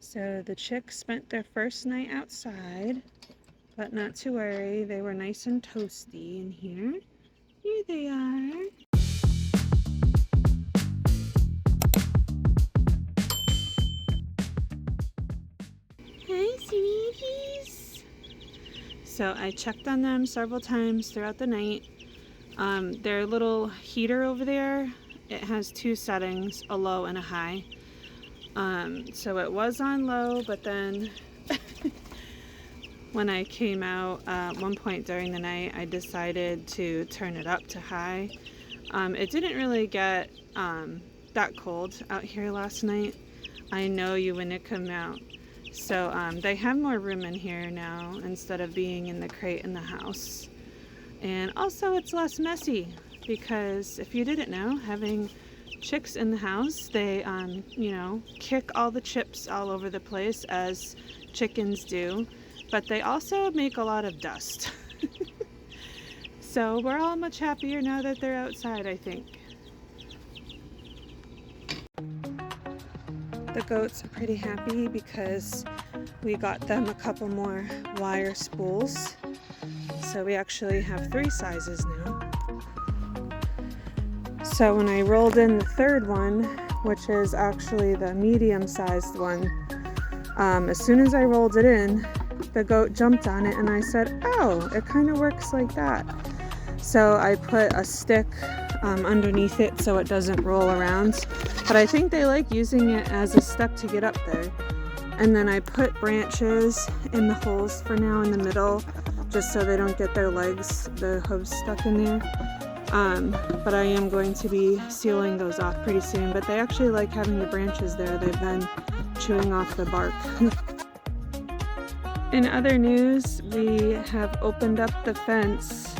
So the chicks spent their first night outside, but not to worry, they were nice and toasty in here. Here they are. Hi, sweeties. So I checked on them several times throughout the night. Their little heater over there, it has two settings, a low and a high. So it was on low, but then when I came out at one point during the night, I decided to turn it up to high. It didn't really get that cold out here last night. I know you when it come out. So they have more room in here now instead of being in the crate in the house. And also it's less messy because if you didn't know, having chicks in the house, they kick all the chips all over the place as chickens do, but they also make a lot of dust. So we're all much happier now that they're outside, I think. The goats are pretty happy because we got them a couple more wire spools. So we actually have 3 sizes now. So when I rolled in the third one, which is actually the medium-sized one, as soon as I rolled it in, the goat jumped on it and I said, oh, it kind of works like that. So I put a stick underneath it so it doesn't roll around. But I think they like using it as a step to get up there. And then I put branches in the holes for now in the middle, just so they don't get their legs, the hooves stuck in there. But I am going to be sealing those off pretty soon. But they actually like having the branches there. They've been chewing off the bark. In other news, we have opened up the fence.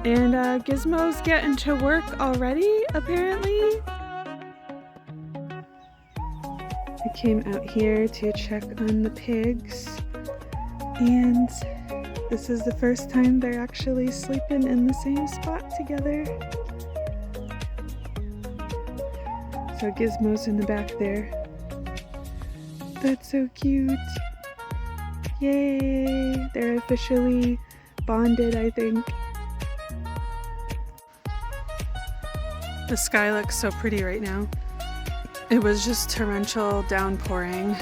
And Gizmo's getting to work already, apparently. I came out here to check on the pigs. And this is the first time they're actually sleeping in the same spot together. So Gizmo's in the back there. That's so cute. Yay! They're officially bonded, I think. The sky looks so pretty right now. It was just torrential downpouring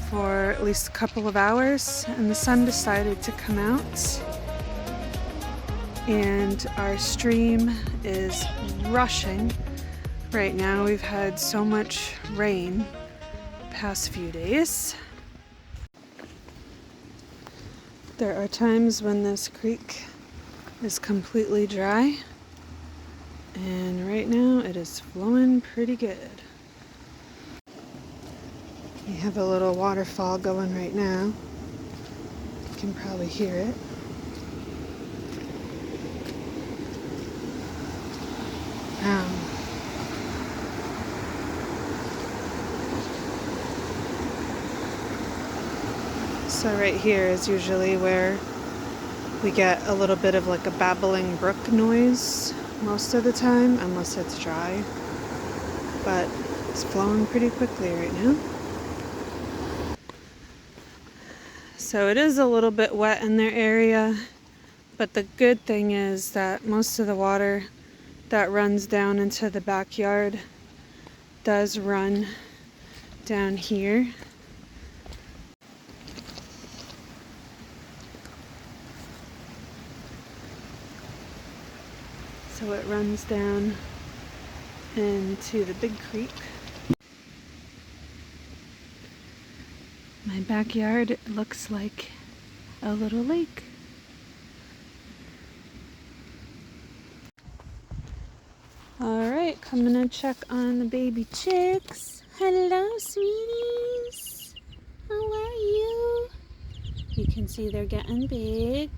for at least a couple of hours, and the sun decided to come out. And our stream is rushing right now. We've had so much rain the past few days. There are times when this creek is completely dry, and right now it is flowing pretty good. We have a little waterfall going right now. You can probably hear it. So right here is usually where we get a little bit of like a babbling brook noise most of the time, unless it's dry. But it's flowing pretty quickly right now. So it is a little bit wet in their area, but the good thing is that most of the water that runs down into the backyard does run down here. So it runs down into the big creek. My backyard looks like a little lake. Alright, coming to check on the baby chicks. Hello, sweeties. How are you? You can see they're getting big.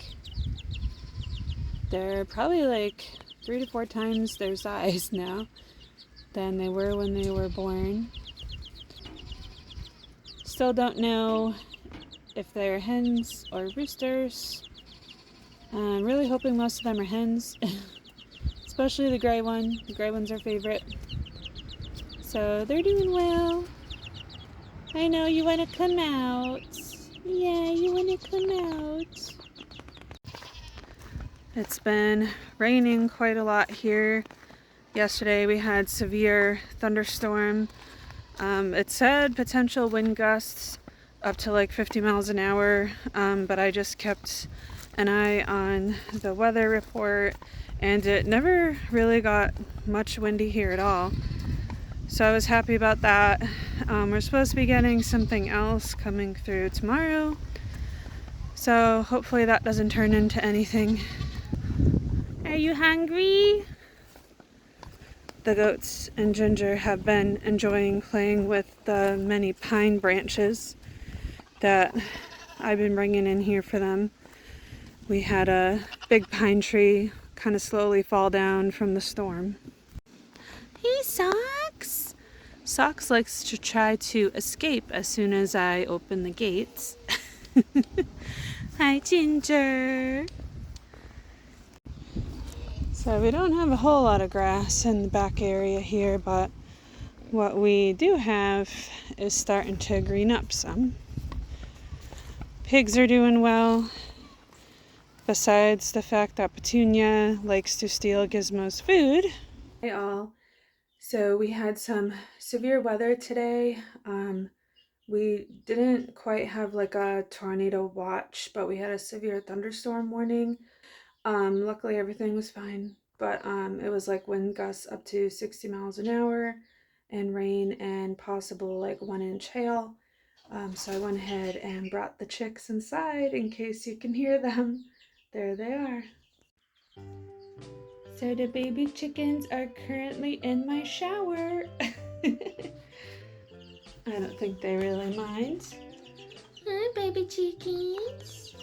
They're probably like 3 to 4 times their size now than they were when they were born. Still don't know if they're hens or roosters. I'm really hoping most of them are hens, especially the gray one. The gray one's our favorite. So they're doing well. I know you want to come out. Yeah, you want to come out. It's been raining quite a lot here. Yesterday we had severe thunderstorm. It said potential wind gusts up to like 50 miles an hour, but I just kept an eye on the weather report and it never really got much windy here at all. So I was happy about that. We're supposed to be getting something else coming through tomorrow. So hopefully that doesn't turn into anything. Are you hungry? The goats and Ginger have been enjoying playing with the many pine branches that I've been bringing in here for them. We had a big pine tree kind of slowly fall down from the storm. Hey, Socks! Socks likes to try to escape as soon as I open the gates. Hi, Ginger! So we don't have a whole lot of grass in the back area here, but what we do have is starting to green up some. Pigs are doing well, besides the fact that Petunia likes to steal Gizmo's food. Hey all. So we had some severe weather today. We didn't quite have like a tornado watch, but we had a severe thunderstorm warning. Luckily everything was fine, but it was like wind gusts up to 60 miles an hour and rain and possible like 1-inch hail. So I went ahead and brought the chicks inside in case you can hear them. There they are. So the baby chickens are currently in my shower. I don't think they really mind. Hi, baby chickens.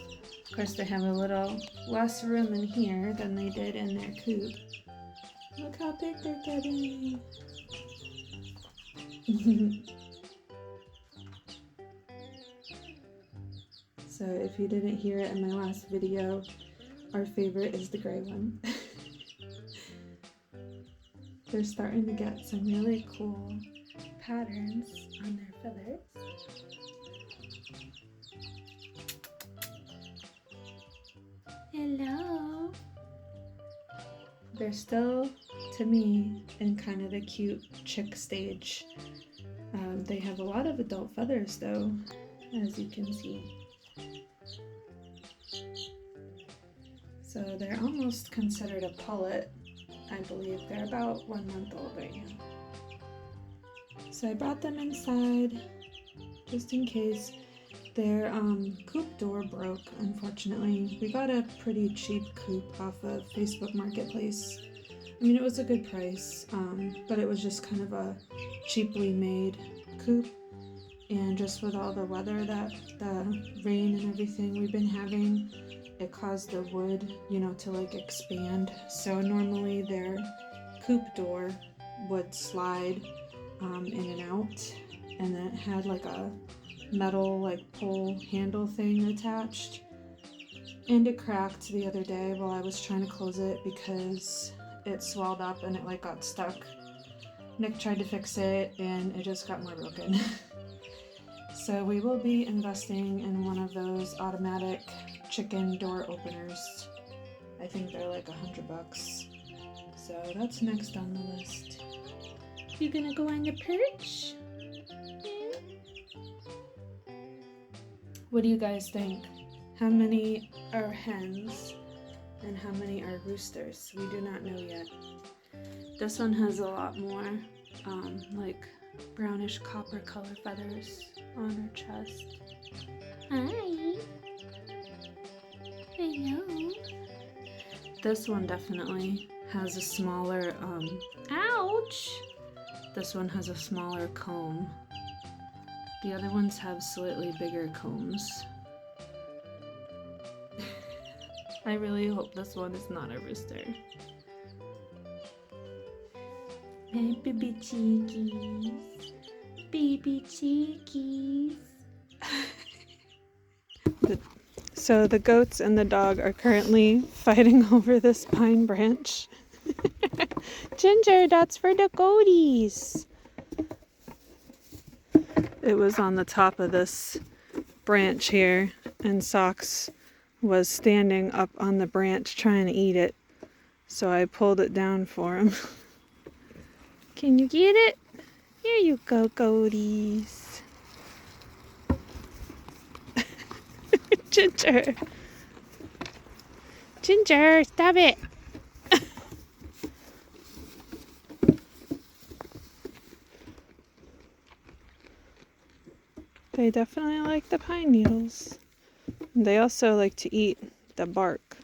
Of course, they have a little less room in here than they did in their coop. Look how big they're getting. So if you didn't hear it in my last video, our favorite is the gray one. They're starting to get some really cool patterns on their feathers. Hello. They're still, to me, in kind of the cute chick stage. They have a lot of adult feathers though, as you can see. So they're almost considered a pullet. I believe they're about 1 month old right now. So I brought them inside just in case. Their coop door broke, unfortunately. We got a pretty cheap coop off of Facebook Marketplace. I mean, it was a good price, but it was just kind of a cheaply made coop. And just with all the weather, the rain and everything we've been having, it caused the wood, to like expand. So normally their coop door would slide in and out, and then it had like a metal like pole handle thing attached, and it cracked the other day while I was trying to close it because it swelled up and it like got stuck. Nick tried to fix it and it just got more broken. So we will be investing in one of those automatic chicken door openers. I think they're like $100. So that's next on the list. You gonna go on the perch? What do you guys think? How many are hens and how many are roosters? We do not know yet. This one has a lot more like brownish copper color feathers on her chest. Hi. Hello. This one definitely has a smaller, ouch! This one has a smaller comb. The other ones have slightly bigger combs. I really hope this one is not a rooster. Hey, baby cheekies. Baby cheekies. So the goats and the dog are currently fighting over this pine branch. Ginger, that's for the goaties. It was on the top of this branch here, and Socks was standing up on the branch trying to eat it. So I pulled it down for him. Can you get it? Here you go, goaties. Ginger. Ginger, stop it. They definitely like the pine needles. They also like to eat the bark.